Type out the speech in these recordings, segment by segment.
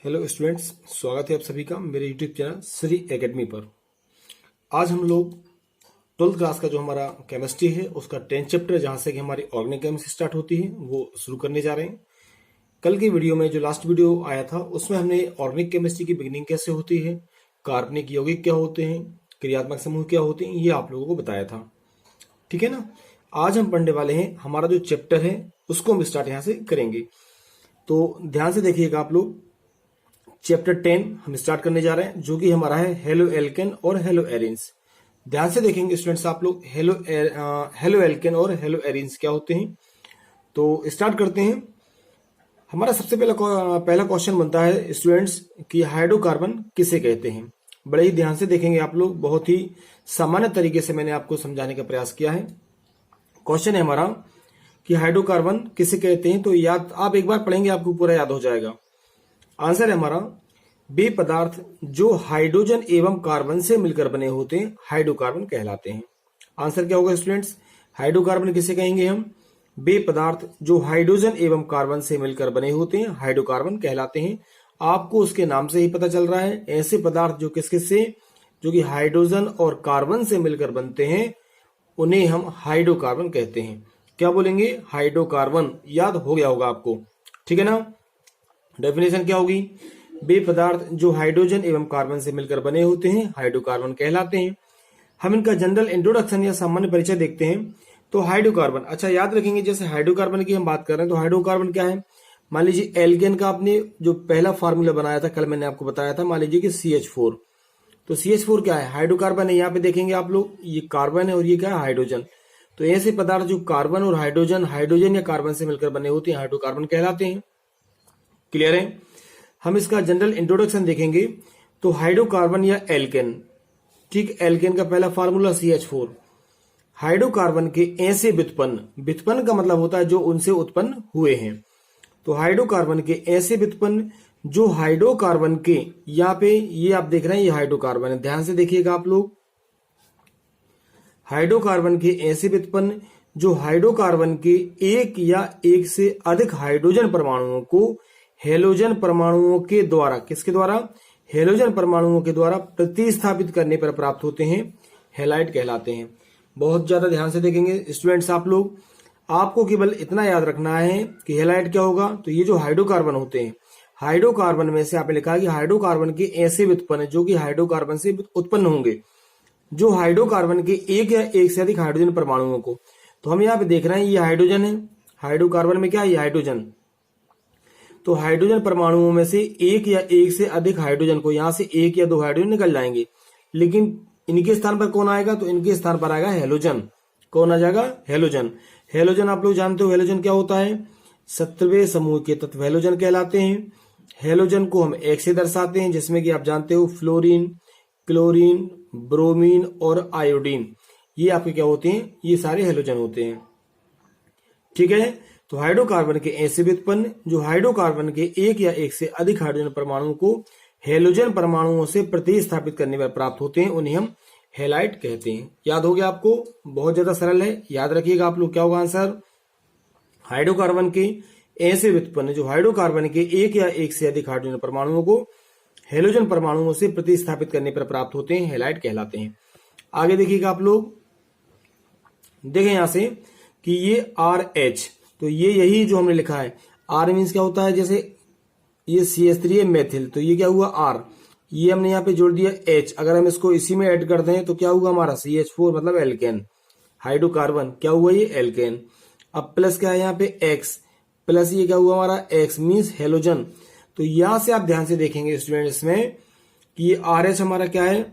Hello students, स्वागत है आप सभी का मेरे यूट्यूब चैनल श्री एकेडमी पर। आज हम लोग 12th क्लास का जो हमारा केमिस्ट्री है उसका 10th चैप्टर जहां से कि हमारी ऑर्गेनिक केमिस्ट्री स्टार्ट होती है वो शुरू करने जा रहे हैं। कल की वीडियो में जो लास्ट वीडियो आया था उसमें हमने ऑर्गेनिक केमिस्ट्री की बिगिनिंग कैसे होती है, कार्बनिक यौगिक क्या होते हैं, क्रियात्मक समूह क्या होते हैं, ये आप लोगों को बताया था। ठीक है ना। आज हम पढ़ने वाले हैं हमारा जो चैप्टर है उसको हम स्टार्ट यहाँ से करेंगे। तो ध्यान से देखिएगा आप लोग, चैप्टर 10 हम स्टार्ट करने जा रहे हैं जो कि हमारा है हेलो एल्केन और हेलो एरिन्स। ध्यान से देखेंगे स्टूडेंट्स आप लोग, हेलो एल्केन और हेलो एरिन्स क्या होते हैं। तो स्टार्ट करते हैं। हमारा सबसे पहला क्वेश्चन बनता है स्टूडेंट्स कि हाइड्रोकार्बन किसे कहते हैं। बड़े ही ध्यान से देखेंगे आप लोग, बहुत ही सामान्य तरीके से मैंने आपको समझाने का प्रयास किया है। क्वेश्चन है हमारा कि हाइड्रोकार्बन किसे कहते हैं। तो याद आप एक बार पढ़ेंगे आपको पूरा याद हो जाएगा। आंसर है हमारा, वे पदार्थ जो हाइड्रोजन एवं कार्बन से मिलकर बने होते हैं हाइड्रोकार्बन कहलाते हैं। आंसर क्या होगा स्टूडेंट्स, हाइड्रोकार्बन किसे कहेंगे हम, वे पदार्थ जो हाइड्रोजन एवं कार्बन से मिलकर बने होते हैं हाइड्रोकार्बन कहलाते हैं। आपको उसके नाम से ही पता चल रहा है, ऐसे पदार्थ जो किस किस से, जो कि हाइड्रोजन और कार्बन से मिलकर बनते हैं उन्हें हम हाइड्रोकार्बन कहते हैं। क्या बोलेंगे, हाइड्रोकार्बन। याद हो गया होगा आपको, ठीक है ना। डेफिनेशन क्या होगी, वे पदार्थ जो हाइड्रोजन एवं कार्बन से मिलकर बने होते हैं हाइड्रोकार्बन कहलाते हैं। हम इनका जनरल इंट्रोडक्शन या सामान्य परिचय देखते हैं। तो हाइड्रोकार्बन, अच्छा याद रखेंगे, जैसे हाइड्रोकार्बन की हम बात कर रहे हैं तो हाइड्रोकार्बन क्या है। मान लीजिए एल्केन का आपने जो पहला फार्मूला बनाया था कल मैंने आपको बताया था, मान लीजिए कि CH4। तो CH4 क्या है, हाइड्रोकार्बन है। यहाँ पे देखेंगे आप लोग, ये कार्बन है और ये क्या है, हाइड्रोजन। तो ऐसे पदार्थ जो कार्बन और हाइड्रोजन या कार्बन से मिलकर बने होते हैं हाइड्रोकार्बन कहलाते हैं। क्लियर है। हम इसका जनरल इंट्रोडक्शन देखेंगे तो हाइड्रोकार्बन या एल्केन, ठीक, एल्केन का पहला फार्मूला CH4। हाइड्रोकार्बन के ऐसे व्युत्पन्न का मतलब होता है जो उनसे उत्पन्न हुए हैं। तो हाइड्रोकार्बन के ऐसे व्युत्पन्न जो हाइड्रोकार्बन के, यहाँ पे ये आप देख रहे हैं ये हाइड्रोकार्बन है, ध्यान से देखिएगा आप लोग। हाइड्रोकार्बन के ऐसे व्युत्पन्न जो हाइड्रोकार्बन के एक या एक से अधिक हाइड्रोजन परमाणुओं को हेलोजन परमाणुओं के द्वारा, किसके द्वारा, हेलोजन परमाणुओं के द्वारा प्रतिस्थापित करने पर प्राप्त होते हैं हेलाइड कहलाते हैं। बहुत ज्यादा ध्यान से देखेंगे स्टूडेंट्स आप लोग, आपको केवल इतना याद रखना है कि हेलाइड क्या होगा। तो ये जो हाइड्रोकार्बन होते हैं, हाइड्रोकार्बन में से आपने लिखा कि हाइड्रोकार्बन के ऐसे व्युत्पन्न जो कि हाइड्रोकार्बन से उत्पन्न होंगे, जो हाइड्रोकार्बन के एक या एक से अधिक हाइड्रोजन परमाणुओं को। तो हम यहाँ पे देख रहे हैं ये हाइड्रोजन है, हाइड्रोकार्बन में क्या है, ये हाइड्रोजन। तो हाइड्रोजन परमाणुओं में से एक या एक से अधिक हाइड्रोजन को, यहां से एक या दो हाइड्रोजन निकल जाएंगे, लेकिन इनके स्थान पर कौन आएगा, तो इनके स्थान पर आएगा हेलोजन। कौन आ जाएगा, हेलोजन। हेलोजन आप लोग जानते हो हेलोजन क्या होता है, 17वें समूह के तत्व हेलोजन कहलाते हैं। हेलोजन को हम एक से दर्शाते हैं, जिसमें कि आप जानते हो फ्लोरीन, क्लोरीन, ब्रोमीन और आयोडीन, ये आपके क्या होते हैं, ये सारे हेलोजन होते हैं। ठीक है। तो हाइड्रोकार्बन के ऐसे व्युत्पन्न जो हाइड्रोकार्बन के एक या एक से अधिक हाइड्रोजन परमाणुओं को हेलोजन परमाणुओं से प्रतिस्थापित करने पर प्राप्त होते हैं उन्हें हम हेलाइड कहते हैं। याद हो गया आपको, बहुत ज्यादा सरल है, याद रखिएगा आप लोग। क्या होगा आंसर, हाइड्रोकार्बन के ऐसे व्युत्पन्न जो हाइड्रोकार्बन के एक या एक से अधिक हाइड्रोजन परमाणुओं को हेलोजन परमाणुओं से प्रतिस्थापित करने पर प्राप्त होते हैं हेलाइड कहलाते हैं। आगे देखिएगा आप लोग, देखें यहां से कि ये RH, तो ये यही जो हमने लिखा है, R मीन्स क्या होता है, जैसे ये CH3 है मेथिल, तो ये क्या हुआ R, ये हमने यहाँ पे जोड़ दिया H। अगर हम इसको इसी में ऐड कर दें तो क्या हुआ हमारा CH4 मतलब एल्केन। हाइड्रोकार्बन क्या हुआ, ये एल्केन। अब प्लस क्या है यहाँ पे X, प्लस ये क्या हुआ हमारा X मीन्स हेलोजन। तो यहां से आप ध्यान से देखेंगे स्टूडेंट इसमें कि ये RH हमारा क्या है,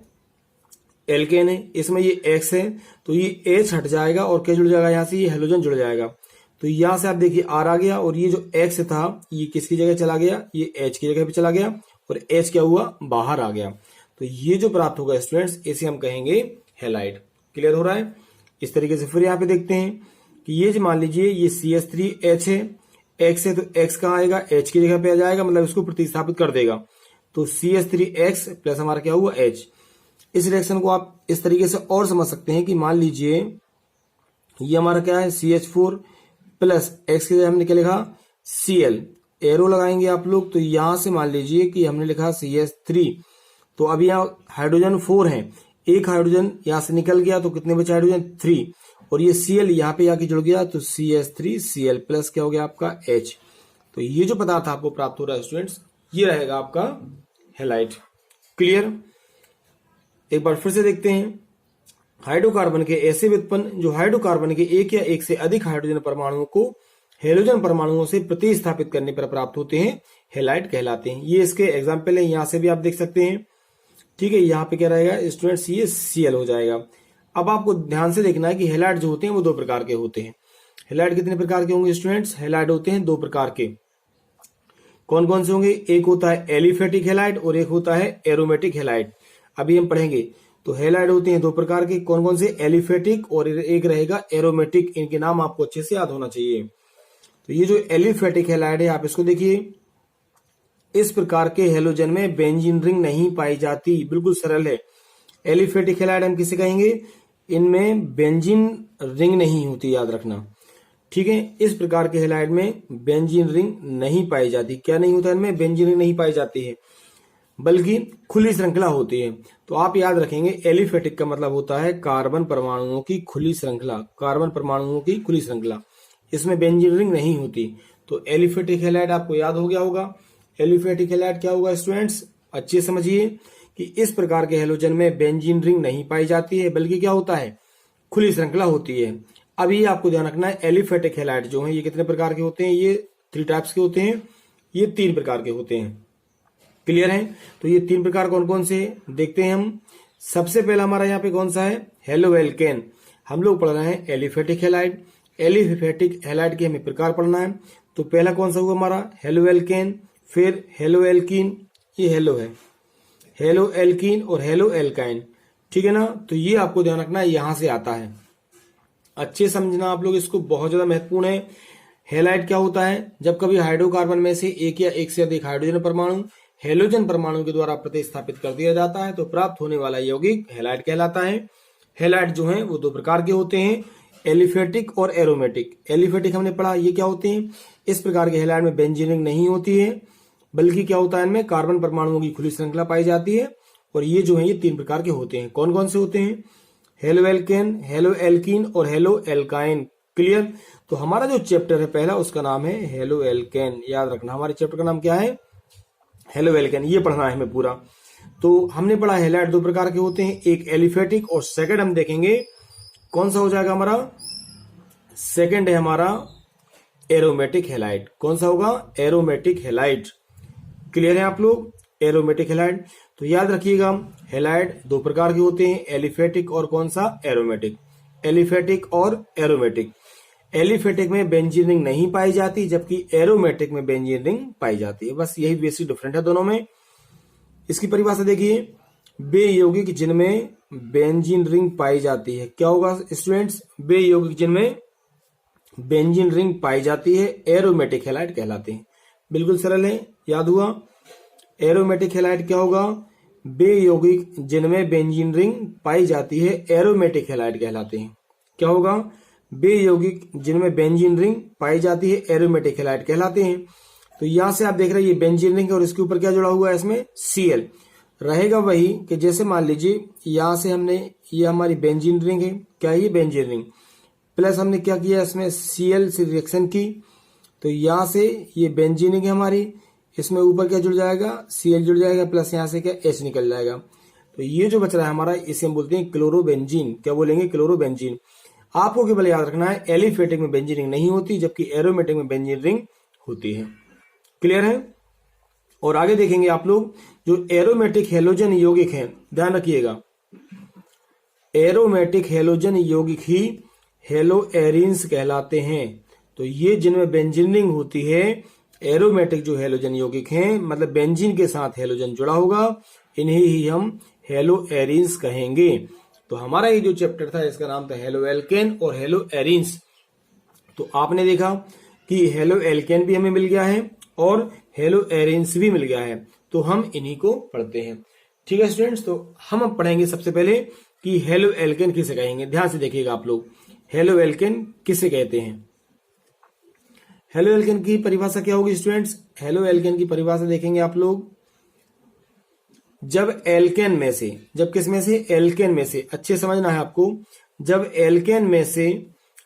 एल्केन है, इसमें ये X है, तो ये H हट जाएगा और क्या जुड़ जाएगा यहाँ से, ये हेलोजन जुड़ जाएगा। तो यहां से आप देखिए R आ गया और ये जो X था ये किसकी जगह चला गया, ये H की जगह पे चला गया और H क्या हुआ, बाहर आ गया। तो ये जो प्राप्त होगा स्टूडेंट्स इसे हम कहेंगे हेलाइड। क्लियर हो रहा है। इस तरीके से फिर यहाँ पे देखते हैं कि ये जो मान लीजिए ये CH3H है, X है, तो X कहाँ आएगा, H की जगह पे आ जाएगा, मतलब इसको प्रतिस्थापित कर देगा। तो CH3X प्लस हमारा क्या हुआ H। इस रिएक्शन को आप इस तरीके से और समझ सकते हैं कि मान लीजिए ये हमारा क्या है CH4 प्लस X की जगह हमने क्या लिखा Cl, एरो लगाएंगे आप लोग, तो यहां से मान लीजिए कि हमने लिखा CH3, तो अब यहाँ हाइड्रोजन 4 है, एक हाइड्रोजन यहां से निकल गया, तो कितने बचे हाइड्रोजन 3, और ये Cl यहाँ पे आके जुड़ गया, तो CH3Cl प्लस क्या हो गया आपका H। तो ये जो पदार्थ आपको प्राप्त हो रहा है स्टूडेंट्स, ये रहेगा आपका हैलाइड। क्लियर? एक बार फिर से देखते हैं। हाइड्रोकार्बन के ऐसे व्युत्पन्न जो हाइड्रोकार्बन के एक या एक से अधिक हाइड्रोजन परमाणुओं को हेलोजन परमाणुओं से प्रतिस्थापित करने पर प्राप्त होते हैं, हैलाइड कहलाते हैं। ये इसके एग्जाम्पल है, यहां से भी आप देख सकते हैं। ठीक है, यहाँ पे क्या रहेगा स्टूडेंट्स, ये Cl हो जाएगा। अब आपको ध्यान से देखना है कि हैलाइड जो होते हैं वो दो प्रकार के होते हैं। हैलाइड कितने प्रकार के होंगे स्टूडेंट्स? हैलाइड होते हैं दो प्रकार के। कौन कौन से होंगे? एक होता है एलिफेटिक हैलाइड और एक होता है एरोमेटिक हैलाइड। अभी हम पढ़ेंगे। तो हैलाइड होते हैं दो प्रकार के, कौन कौन से? एलिफेटिक और एक रहेगा एरोमेटिक। इनके नाम आपको अच्छे से याद होना चाहिए। तो ये जो एलिफेटिक हैलाइड है, आप इसको देखिए, इस प्रकार के हेलोजन में बेंजीन रिंग नहीं पाई जाती। बिल्कुल सरल है। एलिफेटिक हैलाइड हम किसे कहेंगे? इनमें बेंजीन रिंग नहीं होती, याद रखना। ठीक है, इस प्रकार के हैलाइड में बेंजीन रिंग नहीं पाई जाती। क्या नहीं होता इनमें? बेंजीन रिंग नहीं पाई जाती है, बल्कि खुली श्रृंखला होती है। तो आप याद रखेंगे, एलिफेटिक का मतलब होता है कार्बन परमाणुओं की खुली श्रृंखला, कार्बन परमाणुओं की खुली श्रृंखला, इसमें बेंजीन रिंग नहीं होती। तो एलिफेटिक हैलाइड आपको याद हो गया होगा। एलिफेटिक हैलाइड क्या होगा स्टूडेंट्स? अच्छे समझिए कि इस प्रकार के हेलोजन में बेंजीन रिंग नहीं पाई जाती है, बल्कि क्या होता है? खुली श्रृंखला होती है। अब ये आपको ध्यान रखना है, एलिफेटिक हैलाइड जो है ये कितने प्रकार के होते हैं? ये 3 टाइप्स के होते हैं, ये 3 प्रकार के होते हैं। क्लियर है? तो ये 3 प्रकार कौन कौन से देखते हैं हम। सबसे पहला हमारा यहाँ पे कौन सा है? Halo alkane. हम लोग पढ़ रहे हैं एलिफेटिक हैलाइड। एलिफेटिक हैलाइड के हमें प्रकार पढ़ना है। तो पहला कौन सा हुआ हमारा? हेलो एल्केन, फिर हेलो एल्कीन, ये हेलो है, हेलो एल्कीन और हेलो एल्काइन। ठीक है ना? तो ये आपको ध्यान रखना है, यहां से आता है। अच्छे समझना आप लोग इसको, बहुत ज्यादा महत्वपूर्ण है। हैलाइड क्या होता है? जब कभी हाइड्रोकार्बन में से एक या एक से अधिक हाइड्रोजन परमाणु हेलोजन परमाणु के द्वारा प्रतिस्थापित कर दिया जाता है, तो प्राप्त होने वाला यौगिक हैलाइड कहलाता है। हैलाइड जो है वो दो प्रकार के होते हैं, एलिफेटिक और एरोमेटिक। एलिफेटिक हमने पढ़ा, ये क्या होते हैं? इस प्रकार के हैलाइड में बेंजीन रिंग नहीं होती है, बल्कि क्या होता है? इनमें कार्बन परमाणुओं की खुली श्रृंखला पाई जाती है। और ये जो है ये 3 प्रकार के होते हैं। कौन कौन से होते हैं? हेलो एल्केन, हेलो एल्कीन और हेलो एल्काइन। क्लियर? तो हमारा जो चैप्टर है पहला, उसका नाम है हेलो एल्केन। याद रखना, हमारे चैप्टर का नाम क्या है? Halo alkane. ये पढ़ना है हमें पूरा। तो हमने पढ़ा हैलाइड दो प्रकार के होते हैं, एक एलिफेटिक और सेकंड हम देखेंगे कौन सा हो जाएगा हमारा? सेकंड है हमारा एरोमेटिक हैलाइड। कौन सा होगा? Aromatic halide. क्लियर है आप लोग? Aromatic halide. तो याद रखिएगा, हैलाइड दो प्रकार के होते हैं, एलिफेटिक और कौन सा? एरोमेटिक। एलिफेटिक और एरोमेटिक। एलिफेटिक में बेंजीन रिंग नहीं पाई जाती, जबकि एरोमेटिक में बेंजीन रिंग पाई जाती है। बस यही बेसिक डिफरेंट है दोनों में। इसकी परिभाषा देखिए, वे यौगिक जिनमें बेंजीन रिंग पाई जाती है। क्या होगा स्टूडेंट्स? वे यौगिक जिनमें बेंजीन रिंग पाई जाती है एरोमेटिक हैलाइड कहलाते हैं। बिल्कुल सरल है, याद हुआ? एरोमेटिक हैलाइड क्या होगा? वे यौगिक जिनमें बेंजीन रिंग पाई जाती है एरोमेटिक हैलाइड कहलाते हैं। क्या होगा? वे यौगिक जिनमें बेंजीन रिंग पाई जाती है एरोमेटिक हैलाइड कहलाते हैं। तो यहां से आप देख रहे हैं ये बेंजीन रिंग है और इसके ऊपर क्या जुड़ा हुआ है? इसमें Cl रहेगा। वही कि जैसे मान लीजिए यहां से हमने, ये हमारी बेंजीन रिंग है, क्या है? ये बेंजीन रिंग प्लस हमने क्या किया? इसमें Cl से रिएक्शन की, तो यहां से ये बेंजीन रिंग है हमारी, इसमें ऊपर क्या जुड़ जाएगा? Cl जुड़ जाएगा, प्लस यहां से क्या? H निकल जाएगा। तो ये जो बच रहा है हमारा, इसे हम बोलते हैं क्लोरोबेंजीन। क्या बोलेंगे? क्लोरोबेंजीन। आपको केवल याद रखना है, एलिफेटिक में बेंजीन रिंग नहीं होती, जबकि एरोमेटिक में बेंजीन रिंग होती है। क्लियर है? और आगे देखेंगे आप लोग, जो एरोमेटिक हेलोजन यौगिक हैं, ध्यान रखिएगा, एरोमेटिक हेलोजन यौगिक ही हेलो एरिन्स कहलाते हैं। तो ये जिनमें बेंजीन रिंग होती है, एरोमेटिक जो हेलोजन यौगिक हैं, मतलब बेंजीन के साथ हेलोजन जुड़ा होगा, इन्हें ही हम हेलो एरिन्स कहेंगे। तो हमारा ये जो चैप्टर था इसका नाम था हेलो एल्केन और हेलो एरिन्स। तो आपने देखा कि हेलो एल्केन भी हमें मिल गया है और हेलो एरिन्स भी मिल गया है, तो हम इन्हीं को पढ़ते हैं। ठीक है स्टूडेंट्स? तो हम अब पढ़ेंगे सबसे पहले कि हेलो एल्केन किसे कहेंगे। ध्यान से देखिएगा आप लोग, हेलो एल्केन किसे कहते हैं। हेलो एल्केन की परिभाषा क्या होगी स्टूडेंट्स? हेलो एल्केन की परिभाषा देखेंगे आप लोग, जब एल्केन में से, जब किस में से? एल्केन में से, अच्छे समझना है आपको, जब एल्केन में से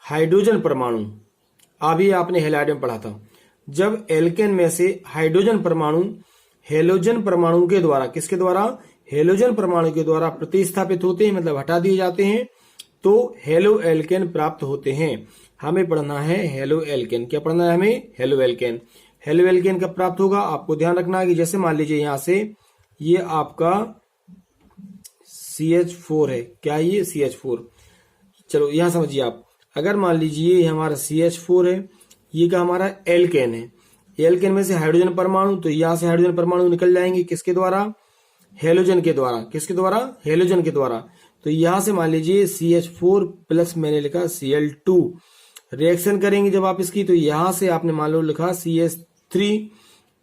हाइड्रोजन परमाणु, अभी आपने हैलाइड में पढ़ा था, जब एल्केन में से हाइड्रोजन परमाणु हेलोजन परमाणु के द्वारा, किसके द्वारा? हेलोजन परमाणु के द्वारा प्रतिस्थापित होते हैं, मतलब हटा दिए जाते हैं, तो हेलो एल्केन प्राप्त होते हैं। हमें पढ़ना है हेलो एल्केन। क्या पढ़ना है हमें? Halo alkane. हेलो एल्केन कब प्राप्त होगा? आपको ध्यान रखना है कि जैसे मान लीजिए यहां से ये आपका CH4 है, क्या है ये? CH4। चलो यहां समझिए आप, अगर मान लीजिए ये हमारा CH4 है, ये का हमारा एल्केन है, एल्केन में से हाइड्रोजन परमाणु, तो यहां से हाइड्रोजन परमाणु निकल जाएंगे किसके द्वारा? हेलोजन के द्वारा। किसके द्वारा? हेलोजन के द्वारा। तो यहां से मान लीजिए CH4 प्लस मैंने लिखा Cl2, रिएक्शन करेंगे जब आप इसकी, तो यहां से आपने मान लो लिखा CH3,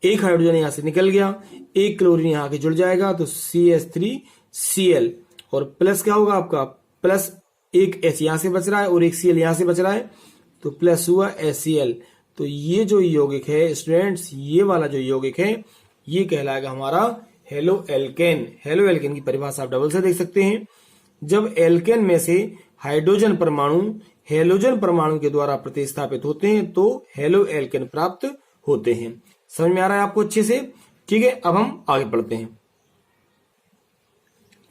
एक हाइड्रोजन यहां से निकल गया, एक क्लोरीन यहां के जुड़ जाएगा, तो CH3Cl, और प्लस क्या होगा आपका? प्लस एक H यहां से बच रहा है और एक Cl यहां से बच रहा है, तो प्लस हुआ HCl। तो ये जो यौगिक है स्टूडेंट्स, ये वाला जो यौगिक है, ये कहलाएगा हमारा हेलो एल्केन। हेलो एल्केन की परिभाषा आप डबल से देख सकते हैं, जब एल्केन में से हाइड्रोजन परमाणु हेलोजन परमाणु के द्वारा प्रतिस्थापित होते हैं तो हेलो एल्केन प्राप्त होते हैं। समझ में आ रहा है आपको अच्छे से? ठीक है, अब हम आगे बढ़ते हैं।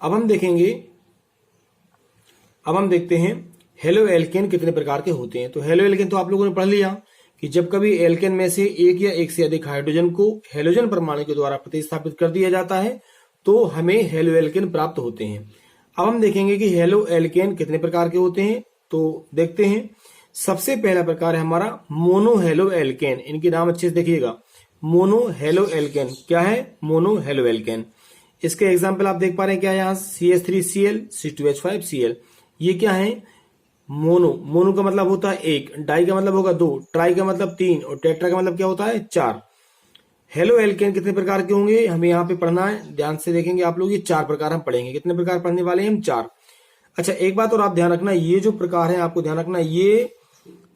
अब हम देखते हैं हेलो एल्केन कितने प्रकार के होते हैं। तो हेलो एल्केन तो आप लोगों ने पढ़ लिया कि जब कभी एल्केन में से एक या एक से अधिक हाइड्रोजन को हेलोजन परमाणु के द्वारा प्रतिस्थापित कर दिया जाता है तो हमें हेलो एल्केन प्राप्त होते हैं। अब हम देखेंगे कि हेलो एल्केन कितने प्रकार के होते हैं, तो देखते हैं। सबसे पहला प्रकार है हमारा मोनो हेलो एल्केन। इनके नाम अच्छे से देखिएगा, मोनो हेलो एल्केन। क्या है? Mono halo alkane. इसके एग्जाम्पल आप देख पा रहे हैं, क्या है यहाँ? CH3Cl, C2H5Cl। ये क्या है? मोनो। मोनो का मतलब होता है एक, डाई का मतलब होगा दो, ट्राई का मतलब तीन, और टेट्रा का मतलब क्या होता है? चार। हेलो एल्केन कितने प्रकार के होंगे हमें यहाँ पे पढ़ना है, ध्यान से देखेंगे आप लोग। ये चार प्रकार हम पढ़ेंगे। कितने प्रकार पढ़ने वाले हैं हम? चार। अच्छा, एक बात और आप ध्यान रखना, ये जो प्रकार है आपको ध्यान रखना, ये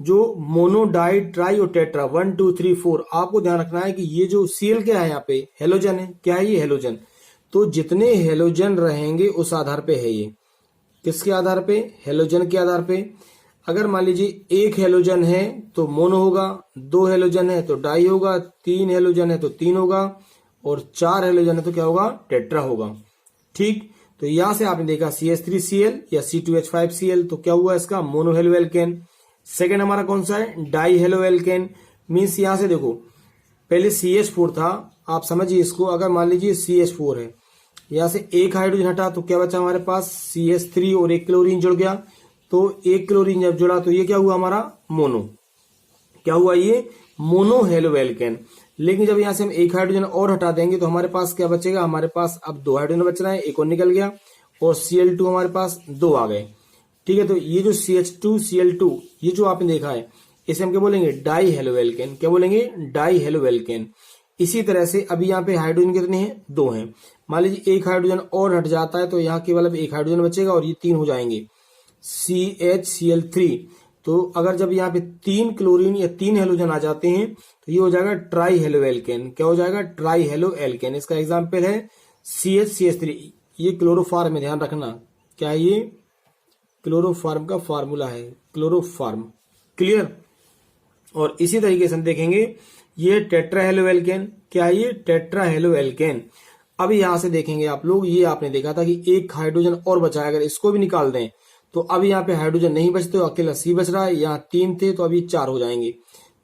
जो मोनो, डाई, ट्राई और टेट्रा 1 2 3 4, आपको ध्यान रखना है कि ये जो Cl क्या है यहाँ पे? हेलोजन है। क्या है ये? हेलोजन। तो जितने हेलोजन रहेंगे उस आधार पे है ये। किसके आधार पे? हेलोजन के आधार पे। अगर मान लीजिए एक हेलोजन है तो मोनो होगा, दो हेलोजन है तो डाई होगा, तीन हेलोजन है तो तीन होगा, और चार हेलोजन है तो क्या होगा? टेट्रा होगा। ठीक, तो यहां से आपने देखा CH3Cl या C2H5Cl, तो क्या हुआ इसका? Mono halo alkane. सेकेंड हमारा कौन सा है? Die halo alkane. मीन्स यहां से देखो, पहले CH4 था, आप समझिए इसको। अगर मान लीजिए CH4 है, यहां से एक हाइड्रोजन हटा तो क्या बचा हमारे पास? CH3 और एक क्लोरीन जुड़ गया, तो एक क्लोरीन जब जुड़ा तो ये क्या हुआ हमारा? मोनो। क्या हुआ? ये मोनो हेलो एल्केन। लेकिन जब यहां से हम एक हाइड्रोजन और हटा देंगे तो हमारे पास क्या बचेगा? हमारे पास अब दो हाइड्रोजन बच रहे हैं, एक और निकल गया, और Cl2 हमारे पास दो आ गए। ठीक है, तो ये जो CH2Cl2 ये जो आपने देखा है, इसे हम क्या बोलेंगे? Die halo alkane. क्या बोलेंगे? Die halo alkane. इसी तरह से अभी यहाँ पे हाइड्रोजन कितने हैं? दो हैं। मान लीजिए एक हाइड्रोजन और हट जाता है तो यहाँ केवल अब एक हाइड्रोजन बचेगा और ये तीन हो जाएंगे, CHCl3। तो अगर जब यहाँ पे तीन क्लोरीन या तीन हेलोजन आ जाते हैं तो ये हो जाएगा ट्राई हेलो एल्केन। क्या हो जाएगा? Try halo alkane. इसका एग्जाम्पल है CH3। ये क्लोरोफार्म है, ध्यान रखना। क्या है ये? क्लोरोफार्म का फार्मूला है, क्लोरोफार्म। क्लियर? और इसी तरीके से हम देखेंगे ये टेट्रा हेलो एल्केन। क्या है ये? Tetra halo alkane. अब यहां से देखेंगे आप लोग, ये आपने देखा था कि एक हाइड्रोजन और बचा है, अगर इसको भी निकाल दें तो अब यहाँ पे हाइड्रोजन नहीं बचते, अकेला C बच रहा है। यहाँ तीन थे तो अभी चार हो जाएंगे,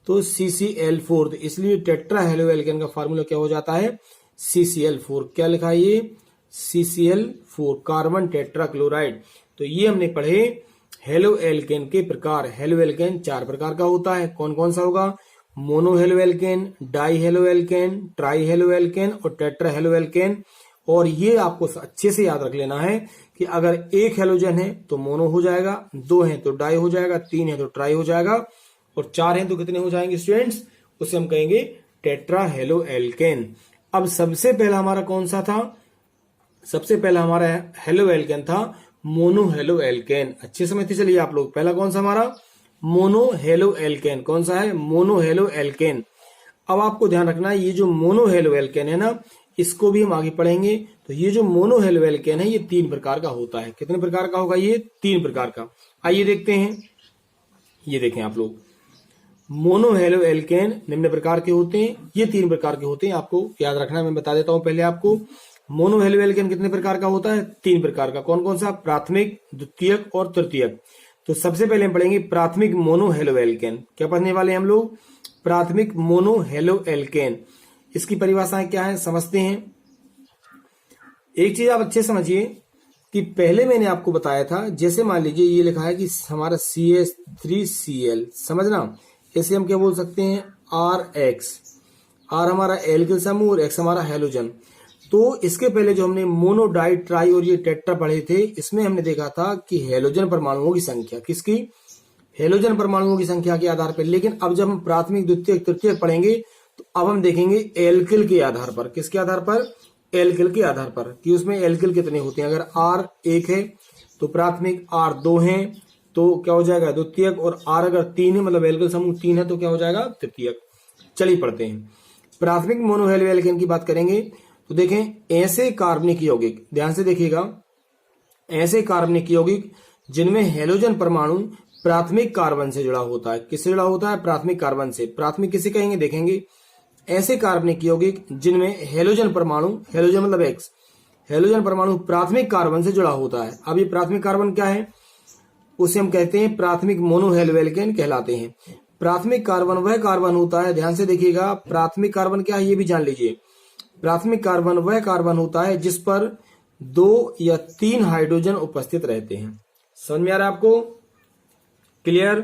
तो CCl4। तो इसलिए टेट्रा हेलो एल्केन का फार्मूला क्या हो जाता है? CCl4। क्या लिखा है ये? CCl4, carbon tetra chloride. तो ये हमने पढ़े हेलो एल्केन के प्रकार। हेलो एल्केन चार प्रकार का होता है। कौन कौन सा होगा? Mono halo alkane, die halo alkane, try halo alkane और टेट्रा हेलो एल्केन। और ये आपको अच्छे से याद रख लेना है कि अगर एक हेलोजन है तो मोनो हो जाएगा, दो है तो डाई हो जाएगा, तीन है तो ट्राई हो जाएगा, और चार है तो कितने हो जाएंगे स्टूडेंट्स? उसे हम कहेंगे टेट्रा हेलो एल्केन। अब सबसे पहला हमारा कौन सा था? सबसे पहला हमारा हेलो एल्केन था मोनो हेलो एल्केन। अच्छे समझते चलिए आप लोग। पहला कौन सा हमारा? मोनोहेलो एल्केन। कौन सा है? मोनोहेलो एल्केन। अब आपको ध्यान रखना है ये जो मोनोहेलो एल्केन है ना, इसको भी हम आगे पढ़ेंगे। तो ये जो मोनोहेलो एल्केन है ये 3 प्रकार का होता है। कितने प्रकार का होगा? ये 3 प्रकार का। आइए देखते हैं। ये देखें आप लोग, मोनोहेलो एल्केन निम्न प्रकार के होते हैं। ये 3 प्रकार के होते हैं, आपको याद रखना है। मैं बता देता हूं पहले आपको। मोनोहेलो एल्केन कितने प्रकार का होता है? 3 प्रकार का। कौन कौन सा? प्राथमिक, द्वितीयक और तृतीयक। तो सबसे पहले हम पढ़ेंगे प्राथमिक मोनोहेलो एल्केन। क्या पढ़ने वाले हैं हम लोग? प्राथमिक मोनोहेलो एल्केन। इसकी परिभाषाएं क्या है समझते हैं। एक चीज आप अच्छे समझिए कि पहले मैंने आपको बताया था, जैसे मान लीजिए ये लिखा है कि हमारा CH3Cl, समझना, इसे हम क्या बोल सकते हैं? RX। R हमारा एल्किल समूह और X हमारा हैलोजन। तो इसके पहले जो हमने मोनो, डाई, ट्राई और ये टेट्रा पढ़े थे, इसमें हमने देखा था कि हैलोजन परमाणुओं की संख्या, किसकी? हैलोजन परमाणुओं की संख्या के आधार पर। लेकिन अब जब हम प्राथमिक, द्वितीयक, तृतीयक पढ़ेंगे तो अब हम देखेंगे एल्किल के आधार पर। किसके आधार पर? एल्किल के आधार पर, कि उसमें एल्किल कितने होते हैं। अगर R 1 है तो प्राथमिक, R 2 है तो क्या हो जाएगा? द्वितीयक, और R अगर 3 है, मतलब एल्किल समूह 3 है तो क्या हो जाएगा? तृतीयक। चलिए पढ़ते हैं। प्राथमिक मोनोहेलो एल्केन की बात करेंगे तो देखें, ऐसे कार्बनिक यौगिक, ध्यान से देखिएगा, ऐसे कार्बनिक यौगिक जिनमें हैलोजन परमाणु प्राथमिक कार्बन से जुड़ा होता है। किससे जुड़ा होता है? प्राथमिक कार्बन से। प्राथमिक किसे कहेंगे? देखेंगे, ऐसे कार्बनिक यौगिक जिनमें हैलोजन परमाणु, हैलोजन मतलब X, हैलोजन परमाणु प्राथमिक कार्बन से जुड़ा होता है। अब ये प्राथमिक कार्बन क्या है? उसे हम कहते हैं प्राथमिक मोनोहेलो एल्केन कहलाते हैं। प्राथमिक कार्बन वह कार्बन होता है, ध्यान से देखिएगा, प्राथमिक कार्बन क्या है ये भी जान लीजिए। प्राथमिक कार्बन वह कार्बन होता है जिस पर 2 या 3 हाइड्रोजन उपस्थित रहते हैं। समझ में आ रहा है आपको? क्लियर?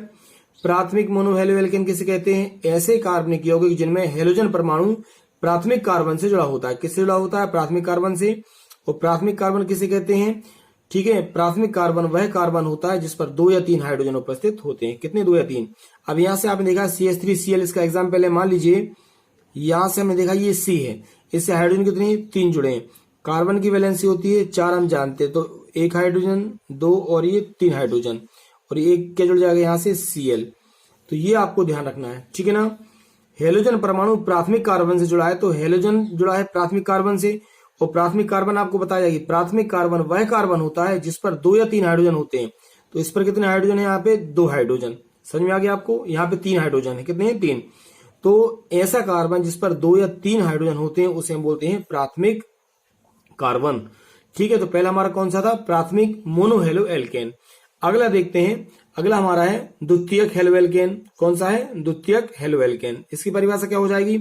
प्राथमिक मोनोहेलो एल्केन किसे कहते हैं? ऐसे कार्बनिक यौगिक जिनमें हैलोजन परमाणु प्राथमिक कार्बन से जुड़ा होता है। किससे जुड़ा होता है? प्राथमिक कार्बन से। और प्राथमिक कार्बन किसे कहते हैं? ठीक है, प्राथमिक कार्बन वह कार्बन होता है जिस पर 2 या 3 हाइड्रोजन उपस्थित होते हैं। कितने? 2 या 3। अब यहां से आपने देखा CH3Cl, इसका एग्जाम्पल है। मान लीजिए यहां से हमने देखा ये C है, इससे हाइड्रोजन कितने? 3 जुड़े हैं। कार्बन की वैलेंसी होती है 4, हम जानते हैं, तो 1 हाइड्रोजन, 2 और ये 3 हाइड्रोजन, और ये क्या जुड़ जाएगा यहां से? Cl। तो ये आपको ध्यान रखना है, ठीक है ना। हैलोजन परमाणु प्राथमिक कार्बन से जुड़ा है, तो हैलोजन जुड़ा है प्राथमिक कार्बन से। और प्राथमिक कार्बन आपको बताया जाएगी, प्राथमिक कार्बन वह कार्बन होता है जिस पर 2 या 3 हाइड्रोजन होते हैं। तो इस पर कितने हाइड्रोजन है? यहाँ पे 2 हाइड्रोजन। समझ में आ गया आपको? यहाँ पे 3 हाइड्रोजन है। कितने हैं? 3। तो ऐसा कार्बन जिस पर 2 या 3 हाइड्रोजन होते हैं उसे हम बोलते हैं प्राथमिक कार्बन। ठीक है, तो पहला हमारा कौन सा था? प्राथमिक मोनोहेलो एल्केन। अगला देखते हैं, अगला हमारा है द्वितीयक हेलो एल्केन। कौन सा है? द्वितीयक हेलो एल्केन। इसकी परिभाषा क्या हो जाएगी?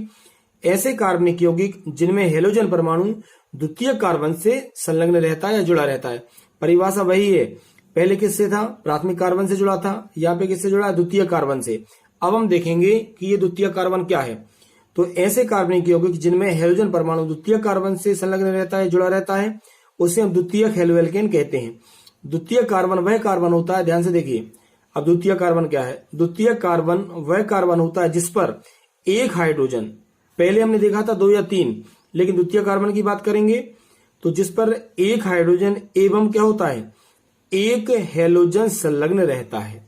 ऐसे कार्बनिक यौगिक जिनमें हैलोजन परमाणु द्वितीयक कार्बन से संलग्न रहता है या जुड़ा रहता है। परिभाषा वही है, पहले किससे था? प्राथमिक कार्बन से जुड़ा था, यहाँ पे किससे जुड़ा है? द्वितीयक कार्बन से। अब हम देखेंगे कि ये द्वितीयक कार्बन क्या है। तो ऐसे कार्बनिक यौगिक जिनमें हैलोजन परमाणु द्वितीयक कार्बन से संलग्न रहता है, जुड़ा रहता है, उसे हम द्वितीयक हेलो एल्केन कहते हैं। द्वितीयक कार्बन वह कार्बन होता है, ध्यान से देखिए, अब द्वितीयक कार्बन क्या है? द्वितीयक कार्बन वह कार्बन होता है जिस पर 1 हाइड्रोजन, पहले हमने देखा था 2 या 3, लेकिन द्वितीय कार्बन की बात करेंगे तो जिस पर 1 हाइड्रोजन एवं क्या होता है? 1 हैलोजन संलग्न रहता है।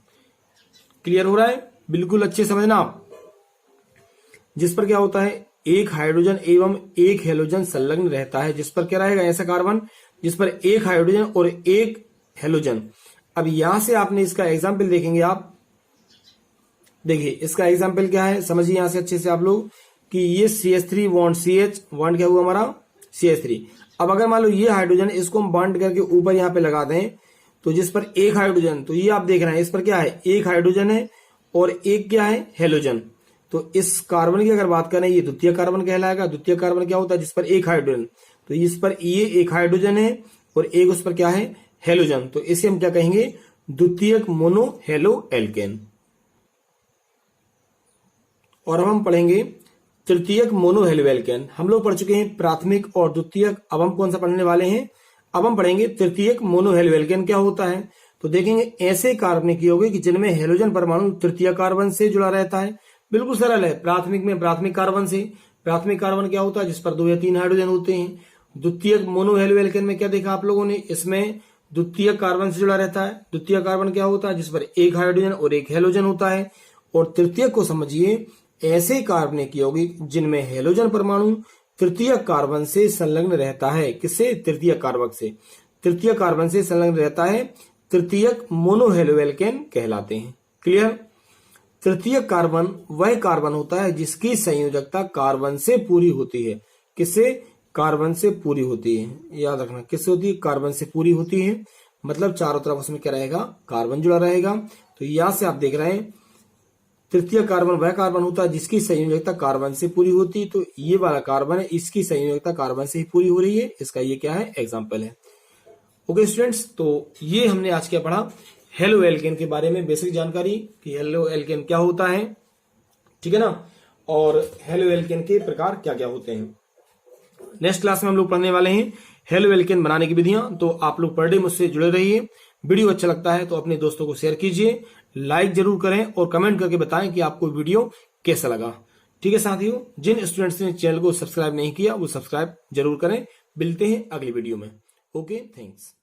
क्लियर हो रहा है? बिल्कुल अच्छे समझना आप। जिस पर क्या होता है? 1 हाइड्रोजन एवं 1 हैलोजन संलग्न रहता है, जिस पर क्या रहेगा? ऐसा कार्बन जिस पर 1 हाइड्रोजन और 1 हैलोजन। अब यहां से आपने इसका एग्जाम्पल देखेंगे आप, देखिए इसका एग्जाम्पल क्या है, समझिए यहां से अच्छे से आप लोग कि ये CH3 बॉन्ड, CH बॉन्ड क्या हुआ हमारा? CH3। अब अगर मान लो ये हाइड्रोजन, इसको हम बॉन्ड करके ऊपर यहां पे लगा दें, तो जिस पर 1 हाइड्रोजन, तो ये आप देख रहे हैं इस पर क्या है? 1 हाइड्रोजन है और 1 क्या है? हैलोजन। तो इस कार्बन की अगर बात करें, ये द्वितीय कार्बन कहलाएगा। द्वितीय कार्बन क्या होता है? जिस पर 1 हाइड्रोजन, तो इस पर ये 1 हाइड्रोजन है और 1 उस पर क्या है? हैलोजन। तो इसे हम क्या कहेंगे? द्वितीयक मोनो हेलो एल्केन। और अब हम पढ़ेंगे तृतीयक मोनो हेलो एल्केन। हम लोग पढ़ चुके हैं प्राथमिक और द्वितीयक, अब हम कौन सा पढ़ने वाले हैं? अब हम पढ़ेंगे तृतीयक मोनो हेलो एल्केन क्या होता है। तो देखेंगे ऐसे कार्बनिक यौगिक जिनमें हैलोजन परमाणु तृतीय कार्बन से जुड़ा रहता है। बिल्कुल सरल है। प्राथमिक में प्राथमिक कार्बन से, प्राथमिक कार्बन क्या होता है? जिस पर 2 या 3 हाइड्रोजन होते हैं। द्वितीयक मोनो हेलो एल्केन में क्या देखा आप लोगों ने? इसमें द्वितीय कार्बन से जुड़ा रहता है। द्वितीय कार्बन क्या होता है? जिस पर एक हाइड्रोजन और एक हेलोजन होता है। और तृतीय को समझिए ऐसे कार्बनिक यौगिक जिनमें हेलोजन परमाणु तृतीय कार्बन से संलग्न रहता है। किससे? तृतीय कार्बन से। तृतीय कार्बन से संलग्न रहता है, तृतीयक मोनोहेलोएल्केन कहलाते हैं। क्लियर? तृतीय कार्बन वह कार्बन होता है जिसकी संयोजकता कार्बन से पूरी होती है। किससे? कार्बन से पूरी होती है। याद रखना, किससे होती है? कार्बन से पूरी होती है। मतलब चारों तरफ उसमें क्या रहेगा? कार्बन जुड़ा रहेगा। तो यहां से आप देख रहे हैं तृतीय कार्बन वह कार्बन होता है जिसकी संयोजकता कार्बन से पूरी होती है। तो ये वाला कार्बन है, इसकी संयोजकता कार्बन से ही पूरी हो रही है। इसका ये क्या है? एग्जाम्पल है। ओके स्टूडेंट्स, तो ये हमने आज क्या पढ़ा? हेलो एल्केन के बारे में बेसिक जानकारी कि हेलो एल्केन क्या होता है, ठीक है ना, और हेलो एल्केन के प्रकार क्या क्या होते हैं। नेक्स्ट क्लास में हम लोग पढ़ने वाले हैं हेलो एल्केन बनाने की विधियां। तो आप लोग पर डे मुझसे जुड़े रहिए। वीडियो अच्छा लगता है तो अपने दोस्तों को शेयर कीजिए, लाइक जरूर करें और कमेंट करके बताएं कि आपको वीडियो कैसा लगा। ठीक है साथियों, जिन स्टूडेंट्स ने चैनल को सब्सक्राइब नहीं किया वो सब्सक्राइब जरूर करें। मिलते हैं अगली वीडियो में। Okay, thanks.